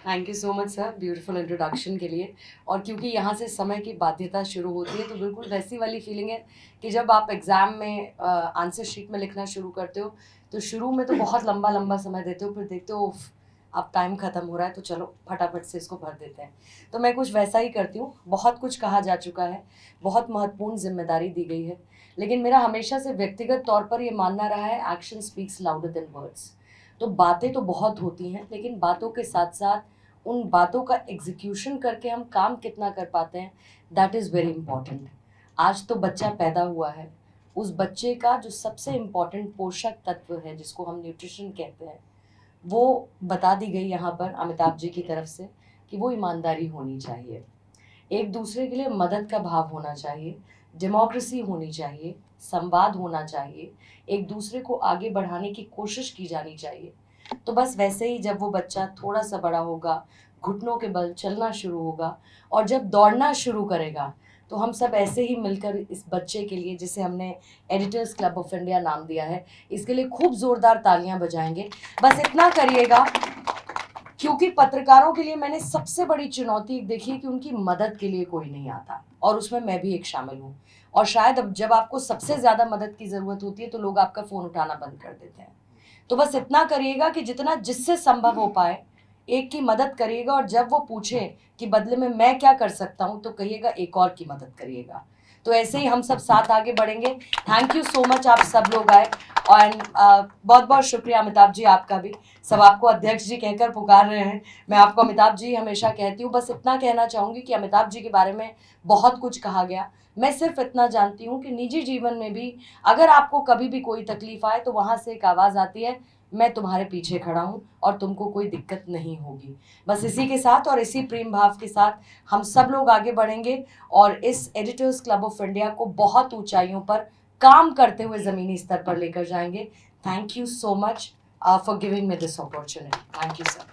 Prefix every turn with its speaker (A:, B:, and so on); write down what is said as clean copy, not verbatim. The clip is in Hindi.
A: Thank you so much sir beautiful introduction के लिए। और क्योंकि यहाँ से समय की बाध्यता शुरू होती है तो बिल्कुल वैसी वाली फीलिंग है कि जब आप एग्ज़ाम में आंसर शीट में लिखना शुरू करते हो तो शुरू में तो बहुत लंबा लंबा समय देते हो, फिर देखते हो उफ, अब टाइम ख़त्म हो रहा है तो चलो फटाफट से इसको भर देते हैं। तो मैं कुछ वैसा ही करती हूँ। बहुत कुछ कहा जा चुका है, बहुत महत्वपूर्ण जिम्मेदारी दी गई है, लेकिन मेरा हमेशा से व्यक्तिगत तौर पर ये मानना रहा है, action speaks louder than words. तो बातें तो बहुत होती हैं, लेकिन बातों के साथ साथ उन बातों का एग्जीक्यूशन करके हम काम कितना कर पाते हैं, दैट इज़ वेरी इंपॉर्टेंट। आज तो बच्चा पैदा हुआ है, उस बच्चे का जो सबसे इम्पॉर्टेंट पोषक तत्व है जिसको हम न्यूट्रिशन कहते हैं, वो बता दी गई यहाँ पर अमिताभ जी की तरफ से कि वो ईमानदारी होनी चाहिए, एक दूसरे के लिए मदद का भाव होना चाहिए, डेमोक्रेसी होनी चाहिए, संवाद होना चाहिए, एक दूसरे को आगे बढ़ाने की कोशिश की जानी चाहिए। तो बस वैसे ही जब वो बच्चा थोड़ा सा बड़ा होगा, घुटनों के बल चलना शुरू होगा और जब दौड़ना शुरू करेगा, तो हम सब ऐसे ही मिलकर इस बच्चे के लिए, जिसे हमने एडिटर्स क्लब ऑफ इंडिया नाम दिया है, इसके लिए खूब ज़ोरदार तालियां बजाएंगे। बस इतना करिएगा, क्योंकि पत्रकारों के लिए मैंने सबसे बड़ी चुनौती देखी है कि उनकी मदद के लिए कोई नहीं आता, और उसमें मैं भी एक शामिल हूँ। और शायद अब जब आपको सबसे ज़्यादा मदद की ज़रूरत होती है तो लोग आपका फ़ोन उठाना बंद कर देते हैं। तो बस इतना करिएगा कि जितना जिससे संभव हो पाए एक की मदद करिएगा, और जब वो पूछे कि बदले में मैं क्या कर सकता हूँ तो कहिएगा एक और की मदद करिएगा। तो ऐसे ही हम सब साथ आगे बढ़ेंगे। थैंक यू सो मच, आप सब लोग आए। और बहुत बहुत शुक्रिया अमिताभ जी, आपका भी। सब आपको अध्यक्ष जी कहकर पुकार रहे हैं, मैं आपको अमिताभ जी हमेशा कहती हूँ। बस इतना कहना चाहूँगी कि अमिताभ जी के बारे में बहुत कुछ कहा गया, मैं सिर्फ इतना जानती हूँ कि निजी जीवन में भी अगर आपको कभी भी कोई तकलीफ आए तो वहाँ से एक आवाज़ आती है, मैं तुम्हारे पीछे खड़ा हूँ और तुमको कोई दिक्कत नहीं होगी। बस इसी के साथ और इसी प्रेम भाव के साथ हम सब लोग आगे बढ़ेंगे और इस एडिटर्स क्लब ऑफ इंडिया को बहुत ऊंचाइयों पर काम करते हुए ज़मीनी स्तर पर लेकर जाएंगे। Thank you so much for giving me this opportunity. Thank you sir.